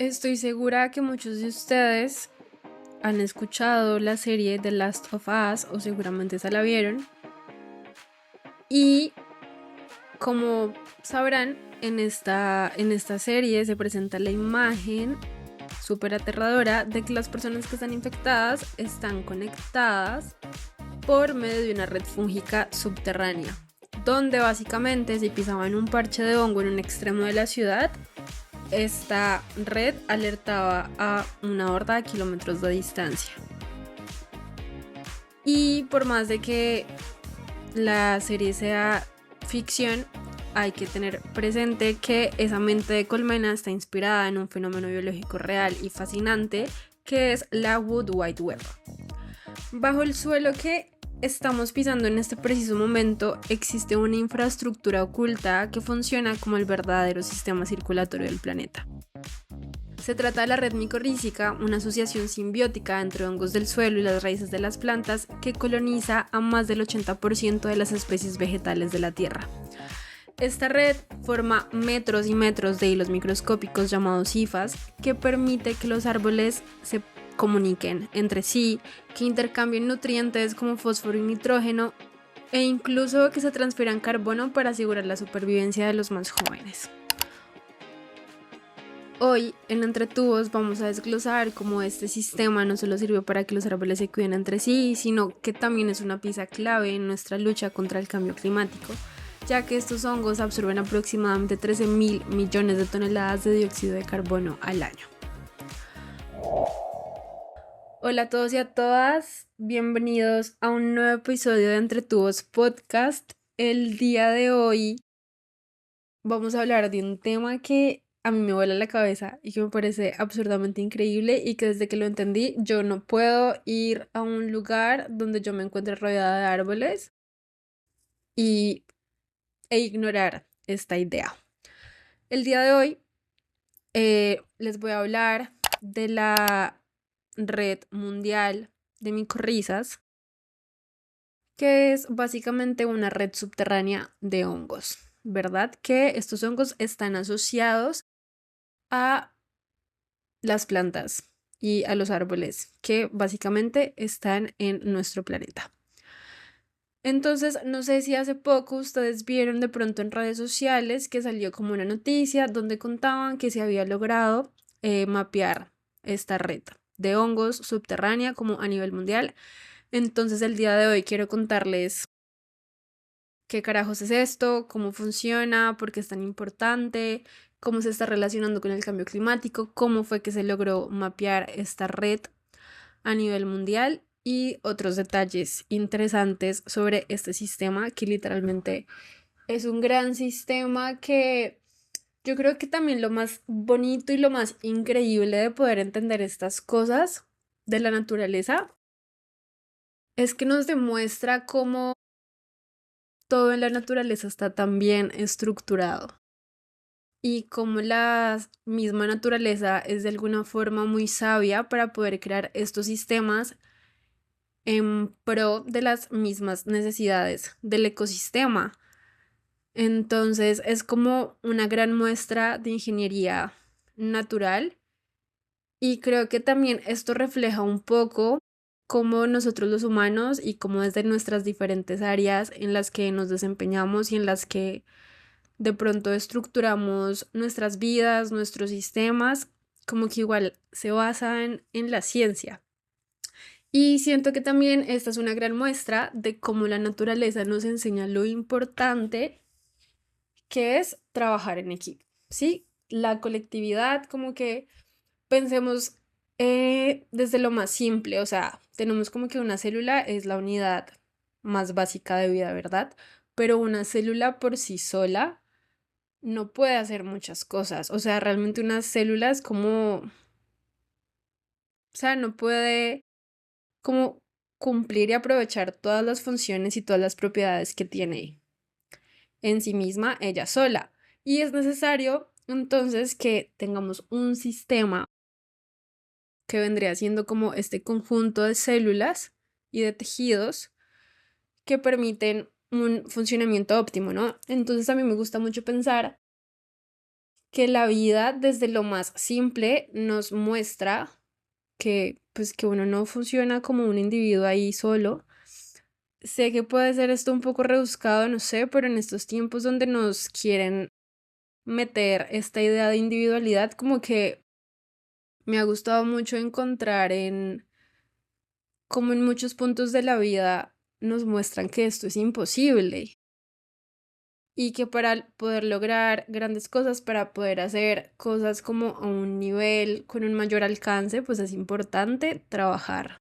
Estoy segura que muchos de ustedes han escuchado la serie The Last of Us o seguramente se la vieron. Y como sabrán, en esta serie se presenta la imagen súper aterradora de que las personas que están infectadas están conectadas por medio de una red fúngica subterránea, donde básicamente si pisaban un parche de hongo en un extremo de la ciudad, esta red alertaba a una horda a kilómetros de distancia. Y por más de que la serie sea ficción, hay que tener presente que esa mente de colmena está inspirada en un fenómeno biológico real y fascinante que es la Wood Wide Web. Bajo el suelo que estamos pisando en este preciso momento existe una infraestructura oculta que funciona como el verdadero sistema circulatorio del planeta. Se trata de la red micorrízica, una asociación simbiótica entre hongos del suelo y las raíces de las plantas que coloniza a más del 80% de las especies vegetales de la Tierra. Esta red forma metros y metros de hilos microscópicos llamados hifas que permite que los árboles se comuniquen entre sí, que intercambien nutrientes como fósforo y nitrógeno e incluso que se transfieran carbono para asegurar la supervivencia de los más jóvenes. Hoy en Entre Tubos vamos a desglosar cómo este sistema no solo sirve para que los árboles se cuiden entre sí, sino que también es una pieza clave en nuestra lucha contra el cambio climático, ya que estos hongos absorben aproximadamente 13.000 millones de toneladas de dióxido de carbono al año. Hola a todos y a todas, bienvenidos a un nuevo episodio de Entre Tubos Podcast. El día de hoy vamos a hablar de un tema que a mí me vuela la cabeza y que me parece absurdamente increíble y que desde que lo entendí yo no puedo ir a un lugar donde yo me encuentre rodeada de árboles e ignorar esta idea. El día de hoy les voy a hablar de la Red Mundial de Micorrizas, que es básicamente una red subterránea de hongos, ¿verdad? Que estos hongos están asociados a las plantas y a los árboles que básicamente están en nuestro planeta. Entonces, no sé si hace poco ustedes vieron de pronto en redes sociales que salió como una noticia donde contaban que se había logrado mapear esta red de hongos subterránea como a nivel mundial. Entonces, el día de hoy quiero contarles qué carajos es esto, cómo funciona, por qué es tan importante, cómo se está relacionando con el cambio climático, cómo fue que se logró mapear esta red a nivel mundial y otros detalles interesantes sobre este sistema que literalmente es un gran sistema que yo creo que también lo más bonito y lo más increíble de poder entender estas cosas de la naturaleza es que nos demuestra cómo todo en la naturaleza está tan bien estructurado y cómo la misma naturaleza es de alguna forma muy sabia para poder crear estos sistemas en pro de las mismas necesidades del ecosistema. Entonces es como una gran muestra de ingeniería natural y creo que también esto refleja un poco cómo nosotros los humanos y cómo desde nuestras diferentes áreas en las que nos desempeñamos y en las que de pronto estructuramos nuestras vidas, nuestros sistemas, como que igual se basan en la ciencia. Y siento que también esta es una gran muestra de cómo la naturaleza nos enseña lo importante que es trabajar en equipo, ¿sí? La colectividad, como que pensemos desde lo más simple, o sea, tenemos como que una célula es la unidad más básica de vida, ¿verdad? Pero una célula por sí sola no puede hacer muchas cosas, o sea, realmente una célula es como, o sea, no puede como cumplir y aprovechar todas las funciones y todas las propiedades que tiene en sí misma ella sola. Y es necesario entonces que tengamos un sistema que vendría siendo como este conjunto de células y de tejidos que permiten un funcionamiento óptimo, ¿no? Entonces a mí me gusta mucho pensar que la vida desde lo más simple nos muestra que pues que uno no funciona como un individuo ahí solo. Sé que puede ser esto un poco rebuscado, no sé, pero en estos tiempos donde nos quieren meter esta idea de individualidad, como que me ha gustado mucho encontrar como en muchos puntos de la vida nos muestran que esto es imposible y que para poder lograr grandes cosas, para poder hacer cosas como a un nivel con un mayor alcance, pues es importante trabajar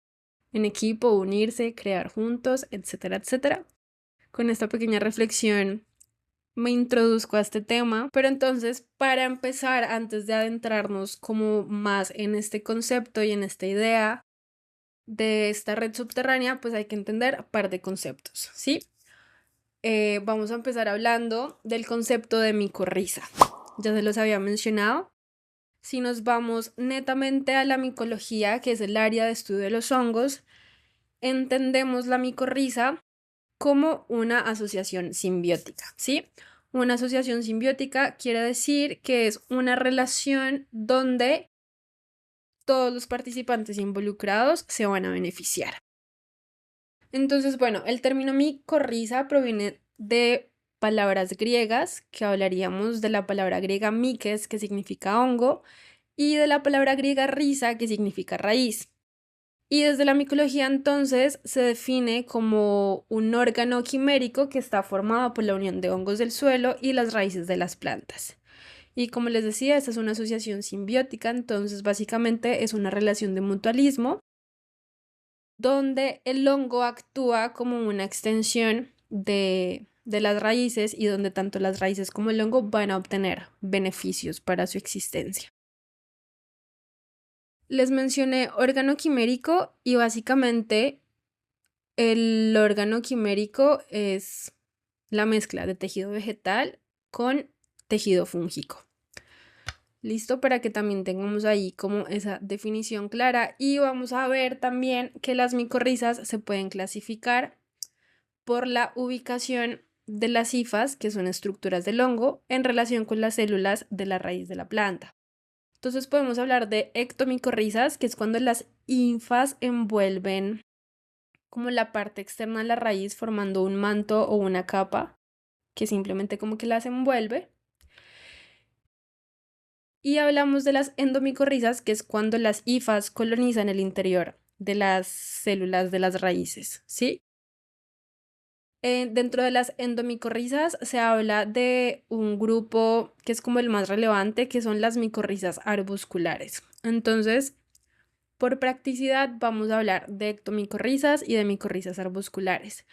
en equipo, unirse, crear juntos, etcétera, etcétera. Con esta pequeña reflexión me introduzco a este tema, pero entonces para empezar, antes de adentrarnos como más en este concepto y en esta idea de esta red subterránea, pues hay que entender un par de conceptos, ¿sí? Vamos a empezar hablando del concepto de micorriza. Ya se los había mencionado. Si nos vamos netamente a la micología, que es el área de estudio de los hongos, entendemos la micorriza como una asociación simbiótica, ¿sí? Una asociación simbiótica quiere decir que es una relación donde todos los participantes involucrados se van a beneficiar. Entonces, bueno, el término micorriza proviene de palabras griegas, que hablaríamos de la palabra griega mikes, que significa hongo, y de la palabra griega rhiza, que significa raíz. Y desde la micología entonces se define como un órgano quimérico que está formado por la unión de hongos del suelo y las raíces de las plantas. Y como les decía, esta es una asociación simbiótica, entonces básicamente es una relación de mutualismo donde el hongo actúa como una extensión de las raíces y donde tanto las raíces como el hongo van a obtener beneficios para su existencia. Les mencioné órgano quimérico y básicamente el órgano quimérico es la mezcla de tejido vegetal con tejido fúngico. Listo, para que también tengamos ahí como esa definición clara. Y vamos a ver también que las micorrizas se pueden clasificar por la ubicación de las hifas, que son estructuras del hongo, en relación con las células de la raíz de la planta. Entonces podemos hablar de ectomicorrizas, que es cuando las hifas envuelven como la parte externa de la raíz formando un manto o una capa que simplemente como que las envuelve. Y hablamos de las endomicorrizas, que es cuando las hifas colonizan el interior de las células de las raíces, ¿sí? Dentro de las endomicorrizas se habla de un grupo que es como el más relevante, que son las micorrizas arbusculares. Entonces, por practicidad, vamos a hablar de ectomicorrizas y de micorrizas arbusculares.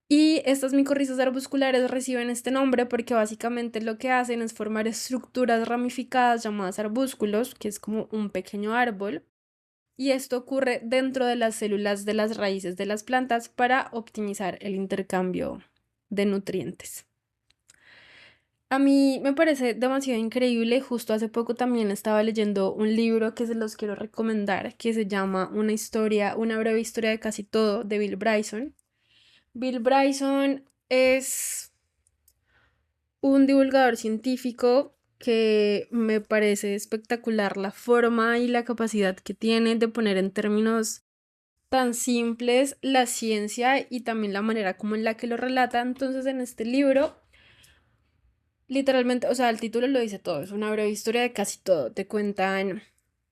Y estas micorrizas arbusculares reciben este nombre porque básicamente lo que hacen es formar estructuras ramificadas llamadas arbúsculos, que es como un pequeño árbol. Y esto ocurre dentro de las células de las raíces de las plantas para optimizar el intercambio de nutrientes. A mí me parece demasiado increíble. Justo hace poco también estaba leyendo un libro que se los quiero recomendar, que se llama Una breve historia de casi todo, de Bill Bryson. Bill Bryson es un divulgador científico que me parece espectacular la forma y la capacidad que tiene de poner en términos tan simples la ciencia y también la manera como en la que lo relata. Entonces, en este libro, literalmente, o sea, el título lo dice todo, es una breve historia de casi todo. Te cuentan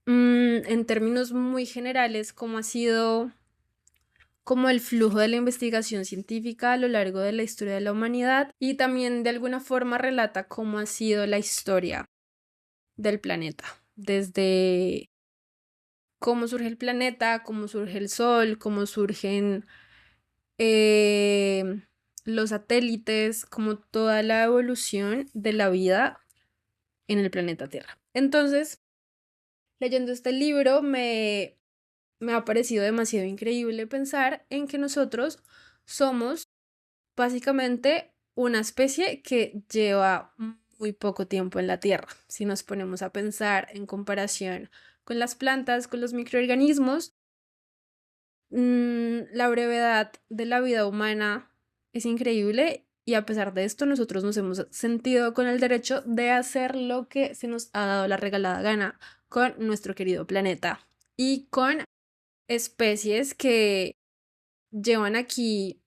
en términos muy generales cómo ha sido como el flujo de la investigación científica a lo largo de la historia de la humanidad y también de alguna forma relata cómo ha sido la historia del planeta, desde cómo surge el planeta, cómo surge el Sol, cómo surgen eh, los satélites, como toda la evolución de la vida en el planeta Tierra. Entonces, leyendo este libro me ha parecido demasiado increíble pensar en que nosotros somos básicamente una especie que lleva muy poco tiempo en la Tierra. Si nos ponemos a pensar en comparación con las plantas, con los microorganismos, la brevedad de la vida humana es increíble y a pesar de esto nosotros nos hemos sentido con el derecho de hacer lo que se nos ha dado la regalada gana con nuestro querido planeta y con especies que llevan aquí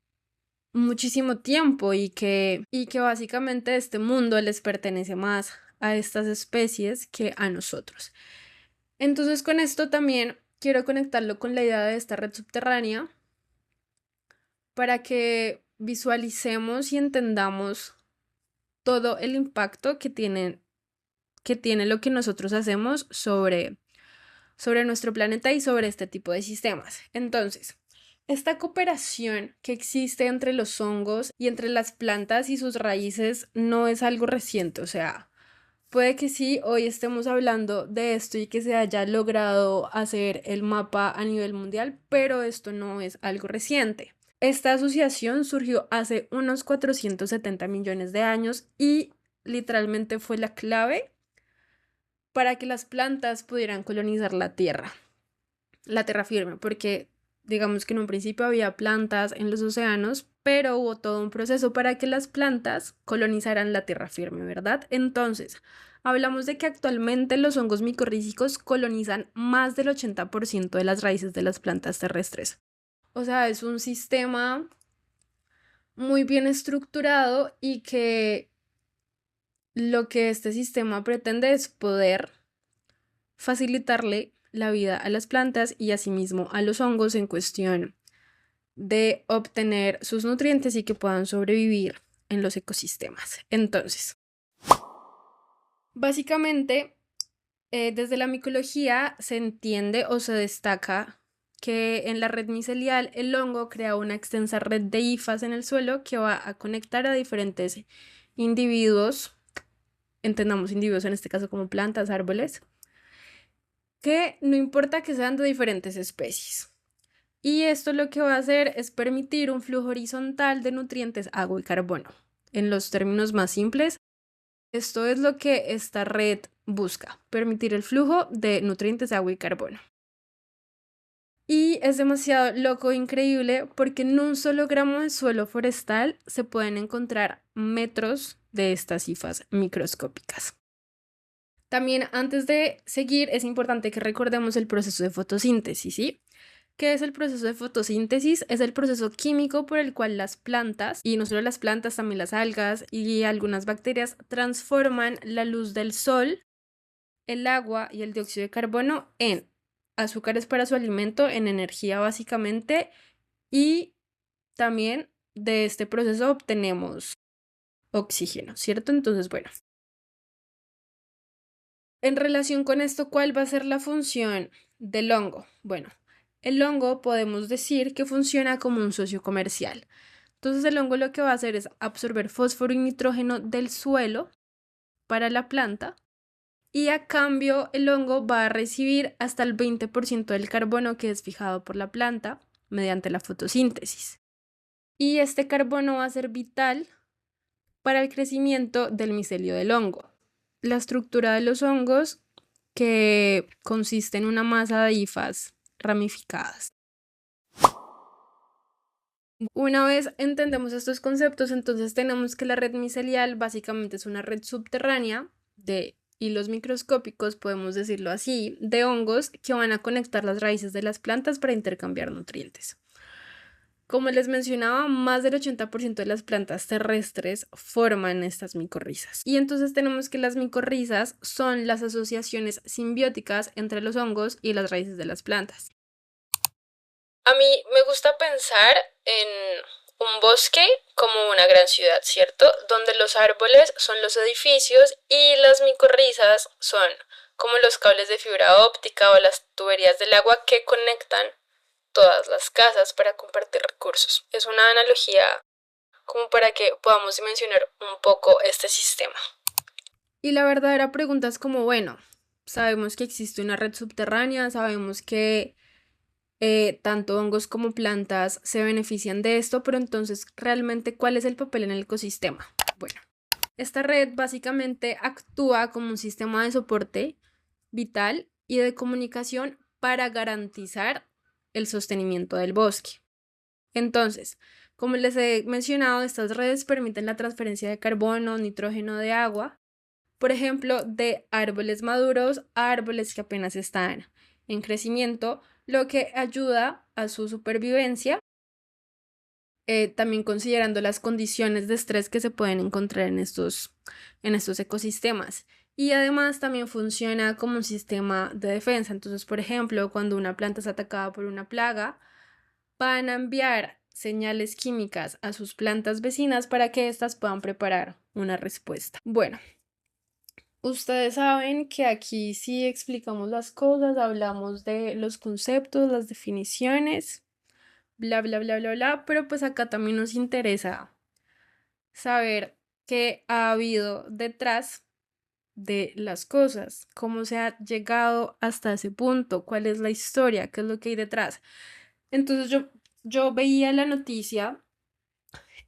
muchísimo tiempo y que básicamente este mundo les pertenece más a estas especies que a nosotros. Entonces con esto también quiero conectarlo con la idea de esta red subterránea para que visualicemos y entendamos todo el impacto que tiene lo que nosotros hacemos sobre nuestro planeta y sobre este tipo de sistemas. Entonces, esta cooperación que existe entre los hongos y entre las plantas y sus raíces no es algo reciente, o sea, puede que sí, hoy estemos hablando de esto y que se haya logrado hacer el mapa a nivel mundial, pero esto no es algo reciente. Esta asociación surgió hace unos 470 millones de años y literalmente fue la clave para que las plantas pudieran colonizar la tierra firme, porque digamos que en un principio había plantas en los océanos, pero hubo todo un proceso para que las plantas colonizaran la tierra firme, ¿verdad? Entonces, hablamos de que actualmente los hongos micorrízicos colonizan más del 80% de las raíces de las plantas terrestres. O sea, es un sistema muy bien estructurado y que lo que este sistema pretende es poder facilitarle la vida a las plantas y asimismo a los hongos en cuestión de obtener sus nutrientes y que puedan sobrevivir en los ecosistemas. Entonces, básicamente, desde la micología se entiende o se destaca que en la red micelial el hongo crea una extensa red de hifas en el suelo que va a conectar a diferentes individuos, entendamos individuos en este caso como plantas, árboles, que no importa que sean de diferentes especies. Y esto lo que va a hacer es permitir un flujo horizontal de nutrientes, agua y carbono. En los términos más simples, esto es lo que esta red busca, permitir el flujo de nutrientes, agua y carbono. Y es demasiado loco e increíble porque en un solo gramo de suelo forestal se pueden encontrar metros de estas hifas microscópicas. También antes de seguir es importante que recordemos el proceso de fotosíntesis, ¿sí? ¿Qué es el proceso de fotosíntesis? Es el proceso químico por el cual las plantas, y no solo las plantas, también las algas y algunas bacterias, transforman la luz del sol, el agua y el dióxido de carbono en azúcares para su alimento, en energía básicamente, y también de este proceso obtenemos oxígeno, ¿cierto? Entonces, bueno, en relación con esto, ¿cuál va a ser la función del hongo? Bueno, el hongo podemos decir que funciona como un socio comercial. Entonces el hongo lo que va a hacer es absorber fósforo y nitrógeno del suelo para la planta y a cambio el hongo va a recibir hasta el 20% del carbono que es fijado por la planta mediante la fotosíntesis. Y este carbono va a ser vital para el crecimiento del micelio del hongo. La estructura de los hongos que consiste en una masa de hifas ramificadas. Una vez entendemos estos conceptos, entonces tenemos que la red micelial básicamente es una red subterránea de hilos microscópicos, podemos decirlo así, de hongos que van a conectar las raíces de las plantas para intercambiar nutrientes. Como les mencionaba, más del 80% de las plantas terrestres forman estas micorrizas. Y entonces tenemos que las micorrizas son las asociaciones simbióticas entre los hongos y las raíces de las plantas. A mí me gusta pensar en un bosque como una gran ciudad, ¿cierto? Donde los árboles son los edificios y las micorrizas son como los cables de fibra óptica o las tuberías del agua que conectan todas las casas para compartir recursos. Es una analogía como para que podamos dimensionar un poco este sistema. Y la verdadera pregunta es como, bueno, sabemos que existe una red subterránea, sabemos que tanto hongos como plantas se benefician de esto, pero entonces, ¿realmente cuál es el papel en el ecosistema? Bueno, esta red básicamente actúa como un sistema de soporte vital y de comunicación para garantizar el sostenimiento del bosque. Entonces, Como les he mencionado, estas redes permiten la transferencia de carbono, nitrógeno de agua, por ejemplo, de árboles maduros a árboles que apenas están en crecimiento, lo que ayuda a su supervivencia, también considerando las condiciones de estrés que se pueden encontrar en estos ecosistemas. Y además también funciona como un sistema de defensa. Entonces, por ejemplo, cuando una planta es atacada por una plaga, van a enviar señales químicas a sus plantas vecinas para que éstas puedan preparar una respuesta. Bueno, ustedes saben que aquí sí explicamos las cosas, hablamos de los conceptos, las definiciones, bla, bla, bla, bla, bla, pero pues acá también nos interesa saber qué ha habido detrás de las cosas, cómo se ha llegado hasta ese punto, cuál es la historia, qué es lo que hay detrás. Entonces yo veía la noticia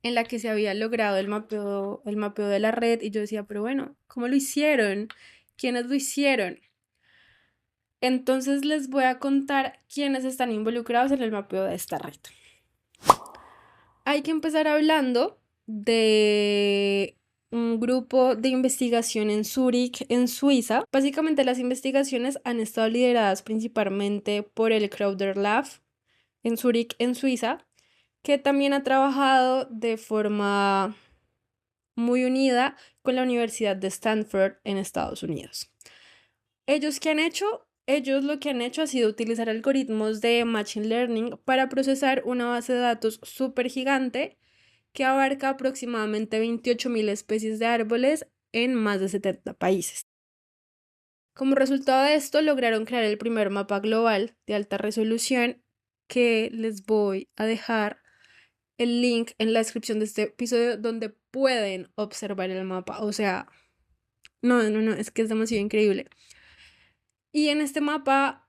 en la que se había logrado el mapeo de la red y yo decía, pero bueno, ¿cómo lo hicieron? ¿Quiénes lo hicieron? Entonces les voy a contar quiénes están involucrados en el mapeo de esta red. Hay que empezar hablando de un grupo de investigación en Zúrich, en Suiza. Básicamente las investigaciones han estado lideradas principalmente por el Crowder Lab en Zúrich, en Suiza, que también ha trabajado de forma muy unida con la Universidad de Stanford en Estados Unidos. ¿Ellos qué han hecho? Ellos lo que han hecho ha sido utilizar algoritmos de Machine Learning para procesar una base de datos súper gigante que abarca aproximadamente 28.000 especies de árboles en más de 70 países. Como resultado de esto, lograron crear el primer mapa global de alta resolución, que les voy a dejar el link en la descripción de este episodio donde pueden observar el mapa. O sea, no, es que es demasiado increíble. Y en este mapa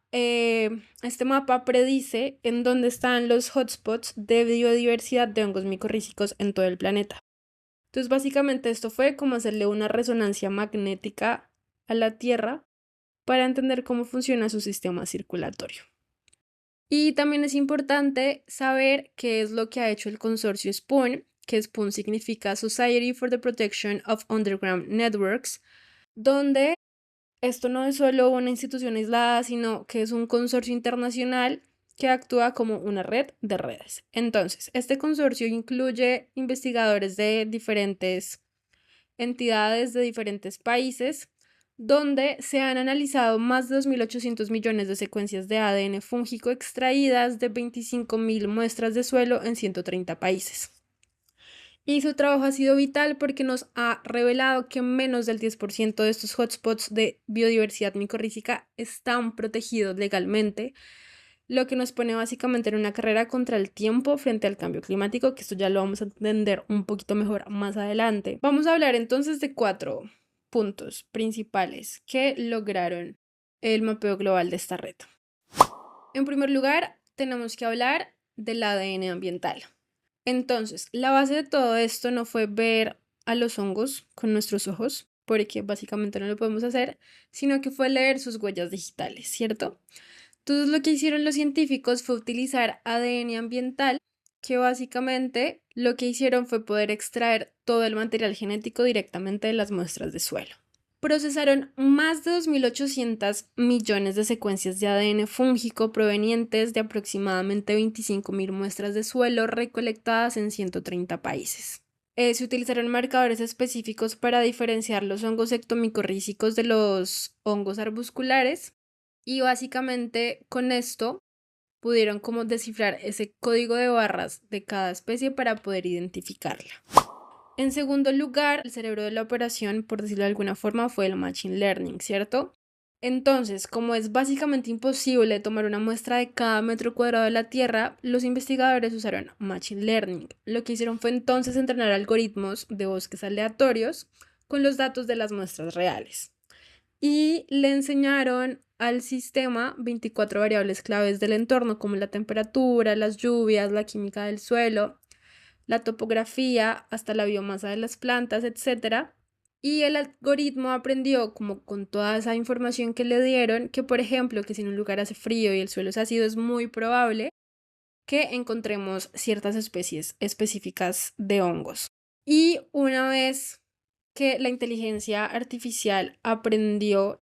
predice en dónde están los hotspots de biodiversidad de hongos micorrízicos en todo el planeta. Entonces, básicamente esto fue como hacerle una resonancia magnética a la Tierra para entender cómo funciona su sistema circulatorio. Y también es importante saber qué es lo que ha hecho el consorcio SPOON, que SPOON significa Society for the Protection of Underground Networks, donde esto no es solo una institución aislada, sino que es un consorcio internacional que actúa como una red de redes. Entonces, este consorcio incluye investigadores de diferentes entidades de diferentes países, donde se han analizado más de 2.800 millones de secuencias de ADN fúngico extraídas de 25.000 muestras de suelo en 130 países. Y su trabajo ha sido vital porque nos ha revelado que menos del 10% de estos hotspots de biodiversidad micorrízica están protegidos legalmente, lo que nos pone básicamente en una carrera contra el tiempo frente al cambio climático, que esto ya lo vamos a entender un poquito mejor más adelante. Vamos a hablar entonces de 4 puntos principales que lograron el mapeo global de esta red. En primer lugar, tenemos que hablar del ADN ambiental. Entonces, la base de todo esto no fue ver a los hongos con nuestros ojos, porque básicamente no lo podemos hacer, sino que fue leer sus huellas digitales, ¿cierto? Entonces, lo que hicieron los científicos fue utilizar ADN ambiental, que básicamente lo que hicieron fue poder extraer todo el material genético directamente de las muestras de suelo. Procesaron más de 2.800 millones de secuencias de ADN fúngico provenientes de aproximadamente 25.000 muestras de suelo recolectadas en 130 países. Se utilizaron marcadores específicos para diferenciar los hongos ectomicorrízicos de los hongos arbusculares y básicamente con esto pudieron como descifrar ese código de barras de cada especie para poder identificarla. En segundo lugar, el cerebro de la operación, por decirlo de alguna forma, fue el Machine Learning, ¿cierto? Entonces, como es básicamente imposible tomar una muestra de cada metro cuadrado de la Tierra, los investigadores usaron Machine Learning. Lo que hicieron fue entonces entrenar algoritmos de bosques aleatorios con los datos de las muestras reales. Y le enseñaron al sistema 24 variables claves del entorno, como la temperatura, las lluvias, la química del suelo, la topografía, hasta la biomasa de las plantas, etc. Y el algoritmo aprendió, como con toda esa información que le dieron, que por ejemplo, que si en un lugar hace frío y el suelo es ácido, es muy probable que encontremos ciertas especies específicas de hongos. Y una vez que la inteligencia artificial aprendió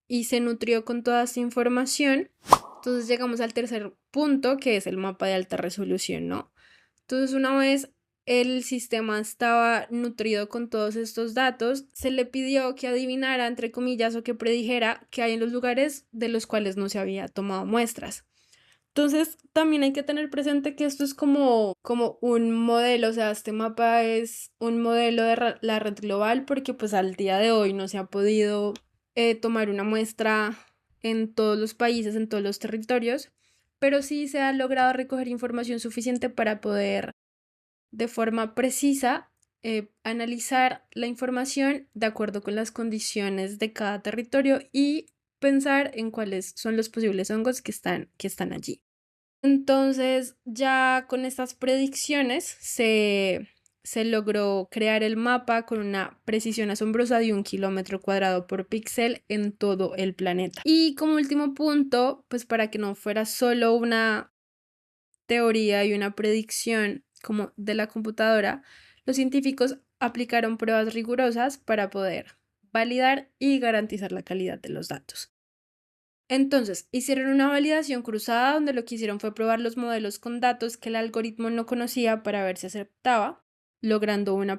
y se nutrió con toda esta información, entonces llegamos al tercer punto, que es el mapa de alta resolución, ¿no? Entonces, una vez el sistema estaba nutrido con todos estos datos, se le pidió que adivinara, entre comillas, o que predijera qué hay en los lugares de los cuales no se había tomado muestras. Entonces, también hay que tener presente que esto es como un modelo, o sea, este mapa es un modelo de la red global porque pues al día de hoy no se ha podido tomar una muestra en todos los países, en todos los territorios, pero sí se ha logrado recoger información suficiente para poder de forma precisa analizar la información de acuerdo con las condiciones de cada territorio y pensar en cuáles son los posibles hongos que están allí. Entonces, ya con estas predicciones se logró crear el mapa con una precisión asombrosa de 1 km² por píxel en todo el planeta. Y como último punto, pues para que no fuera solo una teoría y una predicción como de la computadora, los científicos aplicaron pruebas rigurosas para poder validar y garantizar la calidad de los datos. Entonces, hicieron una validación cruzada donde lo que hicieron fue probar los modelos con datos que el algoritmo no conocía para ver si aceptaba, logrando una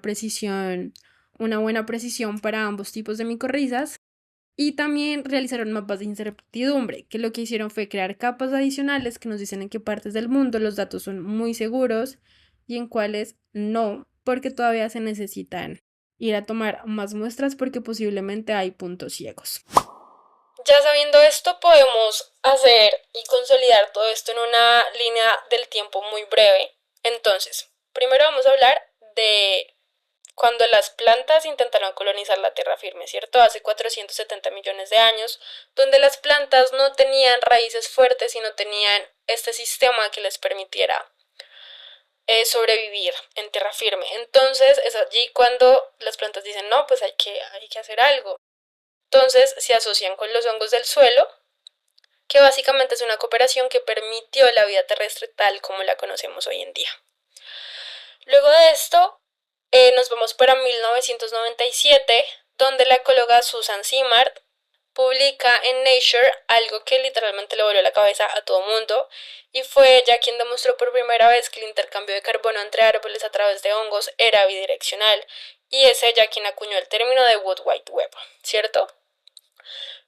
buena precisión para ambos tipos de micorrizas. Y también realizaron mapas de incertidumbre, que lo que hicieron fue crear capas adicionales que nos dicen en qué partes del mundo los datos son muy seguros y en cuáles no, porque todavía se necesitan ir a tomar más muestras porque posiblemente hay puntos ciegos. Ya sabiendo esto, podemos hacer y consolidar todo esto en una línea del tiempo muy breve. Entonces, primero vamos a hablar de cuando las plantas intentaron colonizar la tierra firme, ¿cierto? Hace 470 millones de años, donde las plantas no tenían raíces fuertes y no tenían este sistema que les permitiera sobrevivir en tierra firme. Entonces, es allí cuando las plantas dicen, no, pues hay que hacer algo. Entonces se asocian con los hongos del suelo, que básicamente es una cooperación que permitió la vida terrestre tal como la conocemos hoy en día. Luego de esto, nos vamos para 1997, donde la ecóloga Susan Simard publica en Nature algo que literalmente le volvió la cabeza a todo mundo, y fue ella quien demostró por primera vez que el intercambio de carbono entre árboles a través de hongos era bidireccional, y es ella quien acuñó el término de Wood Wide Web, ¿cierto?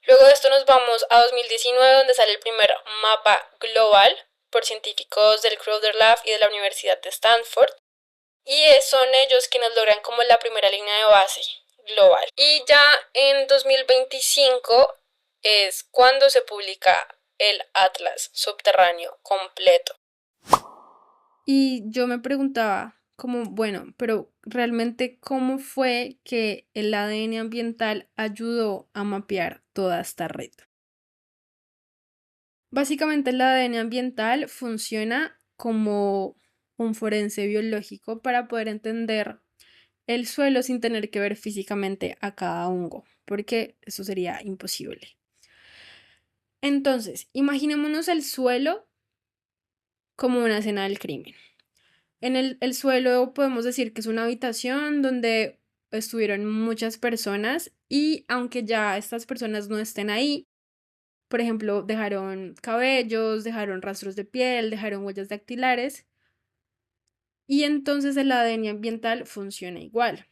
Luego de esto nos vamos a 2019, donde sale el primer mapa global por científicos del Crowder Lab y de la Universidad de Stanford. Y son ellos quienes logran como la primera línea de base global. Y ya en 2025 es cuando se publica el Atlas subterráneo completo. Y yo me preguntaba, bueno, pero realmente cómo fue que el ADN ambiental ayudó a mapear toda esta red. Básicamente el ADN ambiental funciona como un forense biológico para poder entender el suelo sin tener que ver físicamente a cada hongo, porque eso sería imposible. Entonces, imaginémonos el suelo como una escena del crimen. En el suelo podemos decir que es una habitación donde estuvieron muchas personas y aunque ya estas personas no estén ahí, por ejemplo, dejaron cabellos, dejaron rastros de piel, dejaron huellas dactilares y entonces el ADN ambiental funciona igual.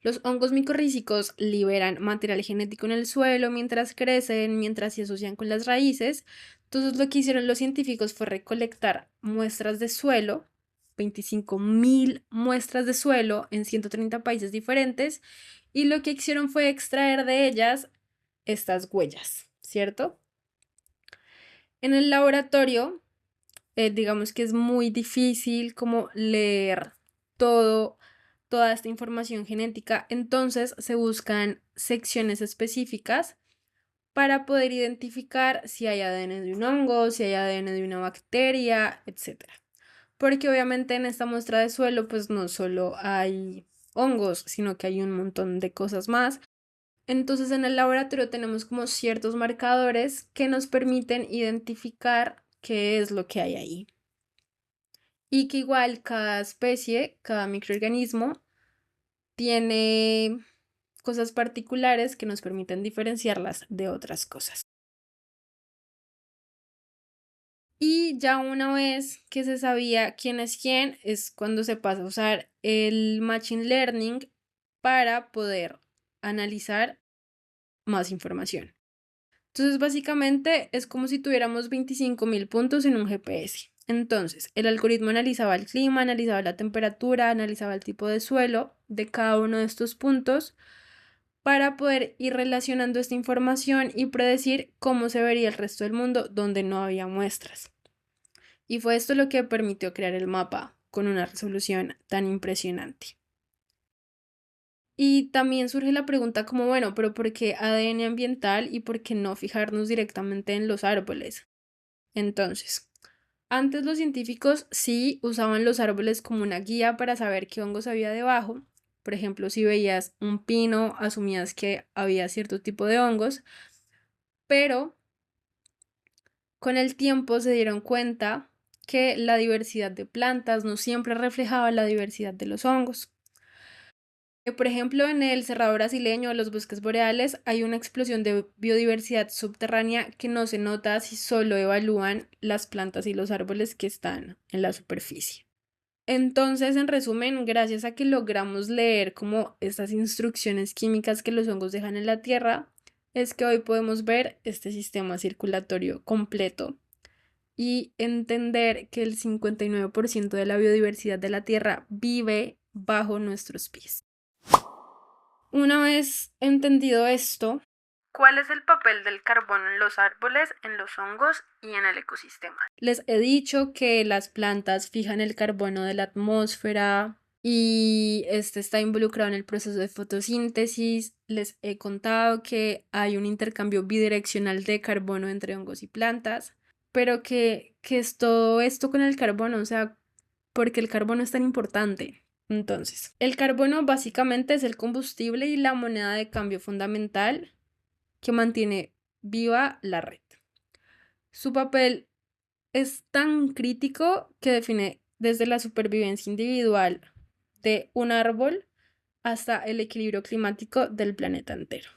Los hongos micorrízicos liberan material genético en el suelo mientras crecen, mientras se asocian con las raíces. Entonces lo que hicieron los científicos fue recolectar muestras de suelo, 25.000 muestras de suelo en 130 países diferentes, y lo que hicieron fue extraer de ellas estas huellas, ¿cierto? En el laboratorio, digamos que es muy difícil como leer toda esta información genética, entonces se buscan secciones específicas para poder identificar si hay ADN de un hongo, si hay ADN de una bacteria, etc. Porque obviamente en esta muestra de suelo pues no solo hay hongos, sino que hay un montón de cosas más. Entonces en el laboratorio tenemos como ciertos marcadores que nos permiten identificar qué es lo que hay ahí. y que igual cada especie, cada microorganismo tiene cosas particulares que nos permiten diferenciarlas de otras cosas. Y ya una vez que se sabía quién es quién, es cuando se pasa a usar el Machine Learning para poder analizar más información. Entonces, básicamente es como si tuviéramos 25.000 puntos en un GPS. Entonces, el algoritmo analizaba el clima, analizaba la temperatura, analizaba el tipo de suelo de cada uno de estos puntos para poder ir relacionando esta información y predecir cómo se vería el resto del mundo donde no había muestras. Y fue esto lo que permitió crear el mapa con una resolución tan impresionante. Y también surge la pregunta como, bueno, pero ¿por qué ADN ambiental y por qué no fijarnos directamente en los árboles? Entonces, antes los científicos sí usaban los árboles como una guía para saber qué hongos había debajo. Por ejemplo, si veías un pino, asumías que había cierto tipo de hongos, pero con el tiempo se dieron cuenta que la diversidad de plantas no siempre reflejaba la diversidad de los hongos. Por ejemplo, en el Cerrado brasileño o los bosques boreales hay una explosión de biodiversidad subterránea que no se nota si solo evalúan las plantas y los árboles que están en la superficie. Entonces, en resumen, gracias a que logramos leer como estas instrucciones químicas que los hongos dejan en la tierra, es que hoy podemos ver este sistema circulatorio completo y entender que el 59% de la biodiversidad de la tierra vive bajo nuestros pies. Una vez entendido esto, ¿cuál es el papel del carbono en los árboles, en los hongos y en el ecosistema? Les he dicho que las plantas fijan el carbono de la atmósfera y este está involucrado en el proceso de fotosíntesis. Les he contado que hay un intercambio bidireccional de carbono entre hongos y plantas, pero ¿qué es todo esto con el carbono? O sea, ¿por qué el carbono es tan importante? Entonces, el carbono básicamente es el combustible y la moneda de cambio fundamental que mantiene viva la red. Su papel es tan crítico que define desde la supervivencia individual de un árbol hasta el equilibrio climático del planeta entero.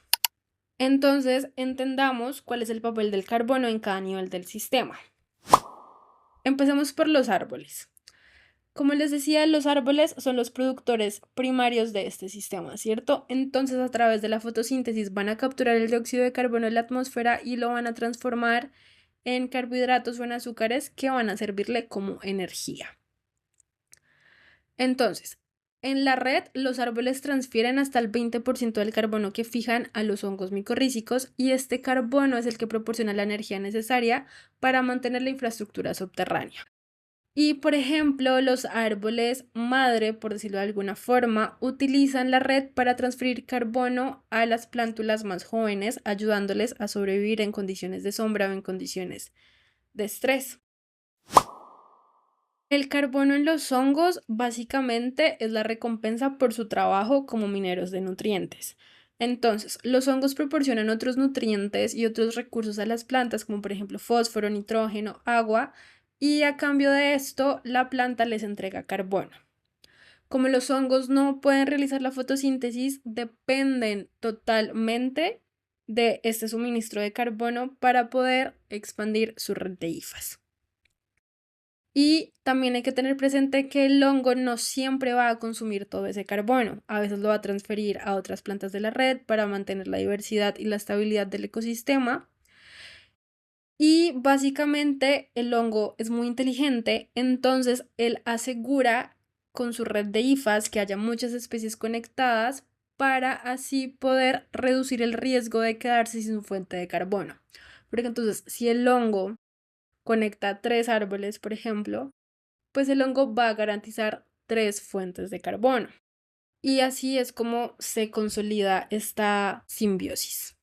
Entonces, entendamos cuál es el papel del carbono en cada nivel del sistema. Empecemos por los árboles. Como les decía, los árboles son los productores primarios de este sistema, ¿cierto? Entonces, a través de la fotosíntesis van a capturar el dióxido de carbono de la atmósfera y lo van a transformar en carbohidratos o en azúcares que van a servirle como energía. Entonces, en la red, los árboles transfieren hasta el 20% del carbono que fijan a los hongos micorrízicos y este carbono es el que proporciona la energía necesaria para mantener la infraestructura subterránea. Y, por ejemplo, los árboles madre, por decirlo de alguna forma, utilizan la red para transferir carbono a las plántulas más jóvenes, ayudándoles a sobrevivir en condiciones de sombra o en condiciones de estrés. El carbono en los hongos básicamente es la recompensa por su trabajo como mineros de nutrientes. Entonces, los hongos proporcionan otros nutrientes y otros recursos a las plantas, como por ejemplo fósforo, nitrógeno, agua, y a cambio de esto, la planta les entrega carbono. Como los hongos no pueden realizar la fotosíntesis, dependen totalmente de este suministro de carbono para poder expandir su red de hifas. Y también hay que tener presente que el hongo no siempre va a consumir todo ese carbono, a veces lo va a transferir a otras plantas de la red para mantener la diversidad y la estabilidad del ecosistema. Y básicamente el hongo es muy inteligente, entonces él asegura con su red de hifas que haya muchas especies conectadas para así poder reducir el riesgo de quedarse sin su fuente de carbono. Porque entonces, si el hongo conecta 3 árboles, por ejemplo, pues el hongo va a garantizar 3 fuentes de carbono. Y así es como se consolida esta simbiosis.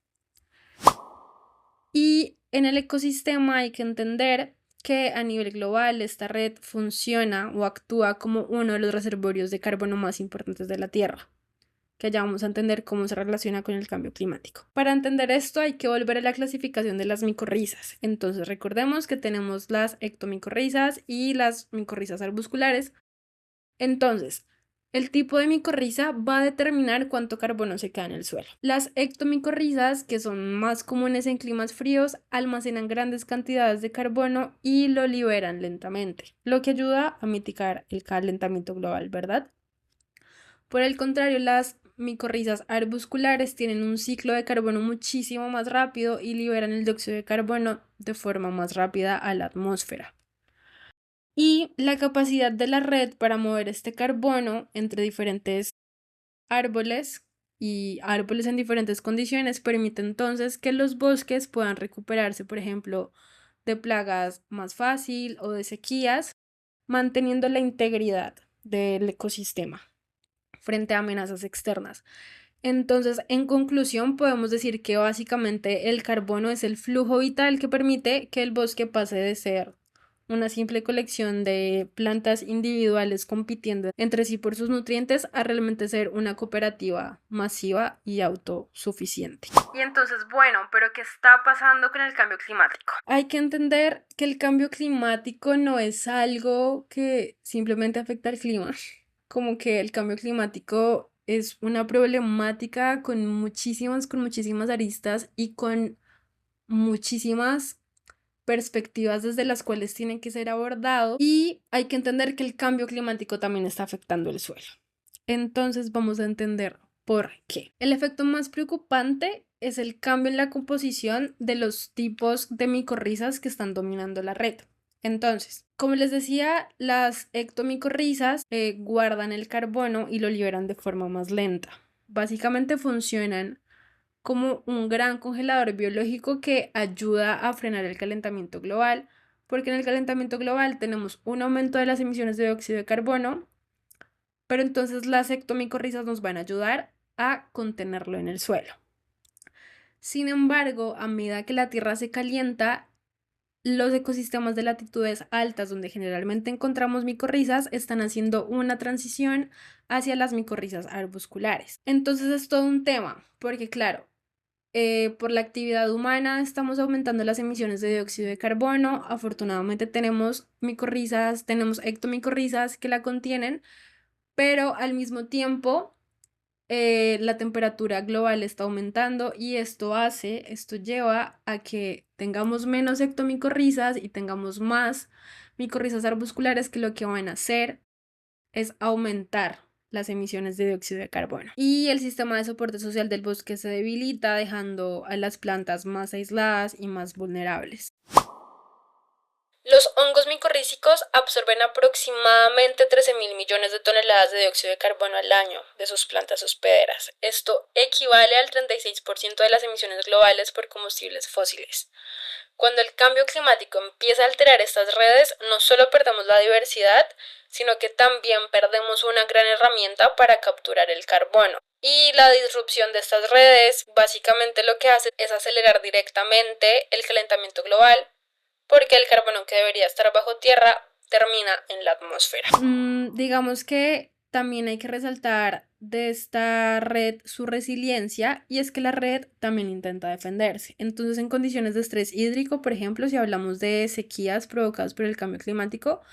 Y en el ecosistema hay que entender que a nivel global esta red funciona o actúa como uno de los reservorios de carbono más importantes de la Tierra. que allá vamos a entender cómo se relaciona con el cambio climático. Para entender esto hay que volver a la clasificación de las micorrizas. Entonces recordemos que tenemos las ectomicorrizas y las micorrizas arbusculares. Entonces, el tipo de micorriza va a determinar cuánto carbono se queda en el suelo. Las ectomicorrizas, que son más comunes en climas fríos, almacenan grandes cantidades de carbono y lo liberan lentamente, lo que ayuda a mitigar el calentamiento global, ¿verdad? Por el contrario, las micorrizas arbusculares tienen un ciclo de carbono muchísimo más rápido y liberan el dióxido de carbono de forma más rápida a la atmósfera. Y la capacidad de la red para mover este carbono entre diferentes árboles y árboles en diferentes condiciones permite entonces que los bosques puedan recuperarse, por ejemplo, de plagas más fácil o de sequías, manteniendo la integridad del ecosistema frente a amenazas externas. Entonces, en conclusión, podemos decir que básicamente el carbono es el flujo vital que permite que el bosque pase de ser una simple colección de plantas individuales compitiendo entre sí por sus nutrientes a realmente ser una cooperativa masiva y autosuficiente. Y entonces, bueno, pero ¿qué está pasando con el cambio climático? Hay que entender que el cambio climático no es algo que simplemente afecta al clima, como que el cambio climático es una problemática con muchísimas aristas y con muchísimas perspectivas desde las cuales tiene que ser abordado, y hay que entender que el cambio climático también está afectando el suelo. Entonces vamos a entender por qué. El efecto más preocupante es el cambio en la composición de los tipos de micorrizas que están dominando la red. Entonces, como les decía, las ectomicorrizas guardan el carbono y lo liberan de forma más lenta. Básicamente funcionan como un gran congelador biológico que ayuda a frenar el calentamiento global, porque en el calentamiento global tenemos un aumento de las emisiones de dióxido de carbono, pero entonces las ectomicorrizas nos van a ayudar a contenerlo en el suelo. Sin embargo, a medida que la Tierra se calienta, los ecosistemas de latitudes altas, donde generalmente encontramos micorrizas, están haciendo una transición hacia las micorrizas arbusculares. Entonces es todo un tema, porque claro, por la actividad humana estamos aumentando las emisiones de dióxido de carbono. Afortunadamente tenemos micorrizas, tenemos ectomicorrizas que la contienen, pero al mismo tiempo la temperatura global está aumentando y esto lleva a que tengamos menos ectomicorrizas y tengamos más micorrizas arbusculares, que lo que van a hacer es aumentar las emisiones de dióxido de carbono. Y el sistema de soporte social del bosque se debilita, dejando a las plantas más aisladas y más vulnerables. Los hongos micorrízicos absorben aproximadamente 13.000 millones de toneladas de dióxido de carbono al año de sus plantas hospederas. Esto equivale al 36% de las emisiones globales por combustibles fósiles. Cuando el cambio climático empieza a alterar estas redes, no solo perdemos la diversidad, sino que también perdemos una gran herramienta para capturar el carbono. Y la disrupción de estas redes básicamente lo que hace es acelerar directamente el calentamiento global, porque el carbono que debería estar bajo tierra termina en la atmósfera. Digamos que también hay que resaltar de esta red su resiliencia, y es que la red también intenta defenderse. Entonces, en condiciones de estrés hídrico, por ejemplo, si hablamos de sequías provocadas por el cambio climático,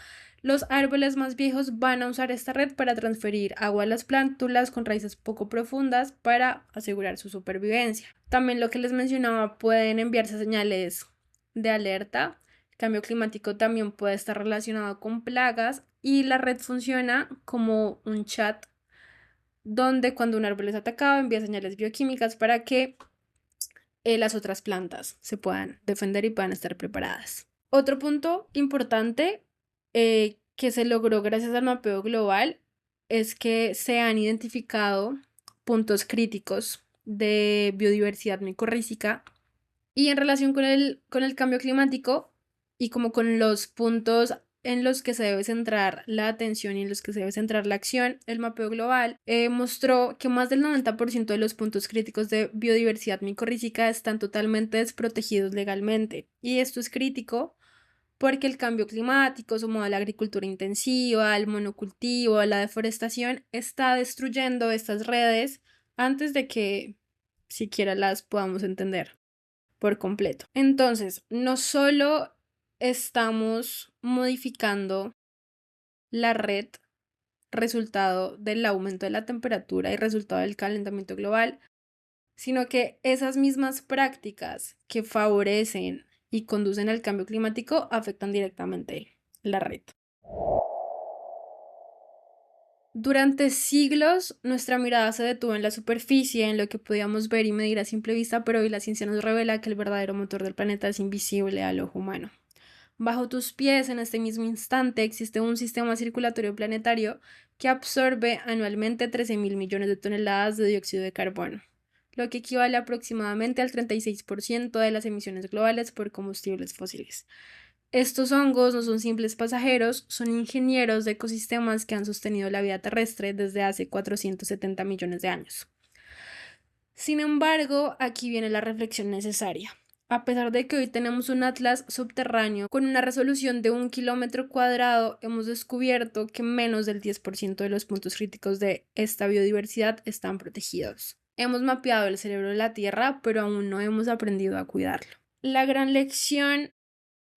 los árboles más viejos van a usar esta red para transferir agua a las plántulas con raíces poco profundas para asegurar su supervivencia. También, lo que les mencionaba, pueden enviarse señales de alerta. El cambio climático también puede estar relacionado con plagas, y la red funciona como un chat donde cuando un árbol es atacado envía señales bioquímicas para que las otras plantas se puedan defender y puedan estar preparadas. Otro punto importante que se logró gracias al mapeo global es que se han identificado puntos críticos de biodiversidad micorrízica, y en relación con el cambio climático y como con los puntos en los que se debe centrar la atención y en los que se debe centrar la acción, el mapeo global mostró que más del 90% de los puntos críticos de biodiversidad micorrízica están totalmente desprotegidos legalmente. Y esto es crítico porque el cambio climático, sumado a la agricultura intensiva, al monocultivo, a la deforestación, está destruyendo estas redes antes de que siquiera las podamos entender por completo. Entonces, no solo estamos modificando la red resultado del aumento de la temperatura y resultado del calentamiento global, sino que esas mismas prácticas que favorecen y conducen al cambio climático afectan directamente la red. Durante siglos, nuestra mirada se detuvo en la superficie, en lo que podíamos ver y medir a simple vista, pero hoy la ciencia nos revela que el verdadero motor del planeta es invisible al ojo humano. Bajo tus pies, en este mismo instante, existe un sistema circulatorio planetario que absorbe anualmente 13.000 millones de toneladas de dióxido de carbono, lo que equivale aproximadamente al 36% de las emisiones globales por combustibles fósiles. Estos hongos no son simples pasajeros, son ingenieros de ecosistemas que han sostenido la vida terrestre desde hace 470 millones de años. Sin embargo, aquí viene la reflexión necesaria. A pesar de que hoy tenemos un atlas subterráneo con una resolución de 1 kilómetro cuadrado, hemos descubierto que menos del 10% de los puntos críticos de esta biodiversidad están protegidos. Hemos mapeado el cerebro de la Tierra, pero aún no hemos aprendido a cuidarlo. La gran lección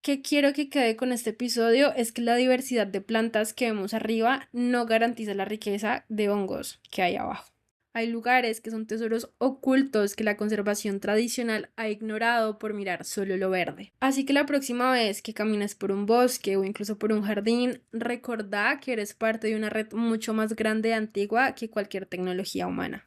que quiero que quede con este episodio es que la diversidad de plantas que vemos arriba no garantiza la riqueza de hongos que hay abajo. Hay lugares que son tesoros ocultos que la conservación tradicional ha ignorado por mirar solo lo verde. Así que la próxima vez que camines por un bosque o incluso por un jardín, recordá que eres parte de una red mucho más grande y antigua que cualquier tecnología humana.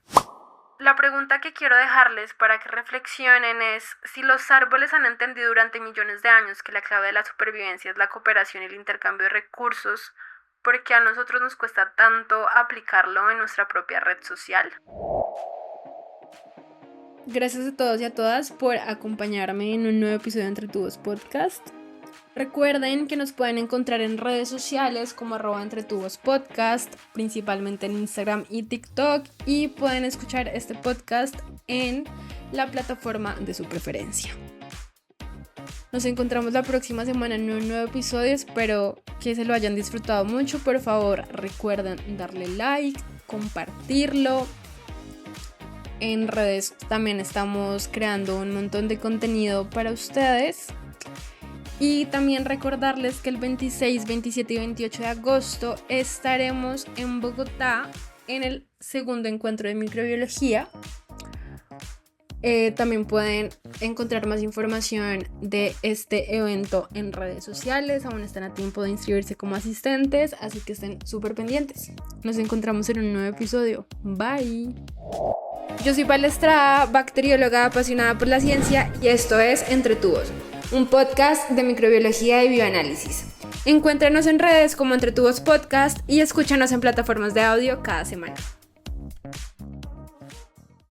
La pregunta que quiero dejarles para que reflexionen es si los árboles han entendido durante millones de años que la clave de la supervivencia es la cooperación y el intercambio de recursos, ¿por qué a nosotros nos cuesta tanto aplicarlo en nuestra propia red social? Gracias a todos y a todas por acompañarme en un nuevo episodio de Entre Tubos Podcast. Recuerden que nos pueden encontrar en redes sociales como @entretubospodcast, principalmente en Instagram y TikTok, y pueden escuchar este podcast en la plataforma de su preferencia. Nos encontramos la próxima semana en un nuevo episodio, espero que se lo hayan disfrutado mucho. Por favor, recuerden darle like, compartirlo. En redes también estamos creando un montón de contenido para ustedes. Y también recordarles que el 26, 27 y 28 de agosto estaremos en Bogotá en el segundo encuentro de microbiología. También pueden encontrar más información de este evento en redes sociales. Aún están a tiempo de inscribirse como asistentes, así que estén súper pendientes. Nos encontramos en un nuevo episodio. Bye. Yo soy Paula Estrada, bacterióloga apasionada por la ciencia, y esto es Entre Tubos, un podcast de microbiología y bioanálisis. Encuéntranos en redes como Entre Tubos Podcast y escúchanos en plataformas de audio cada semana.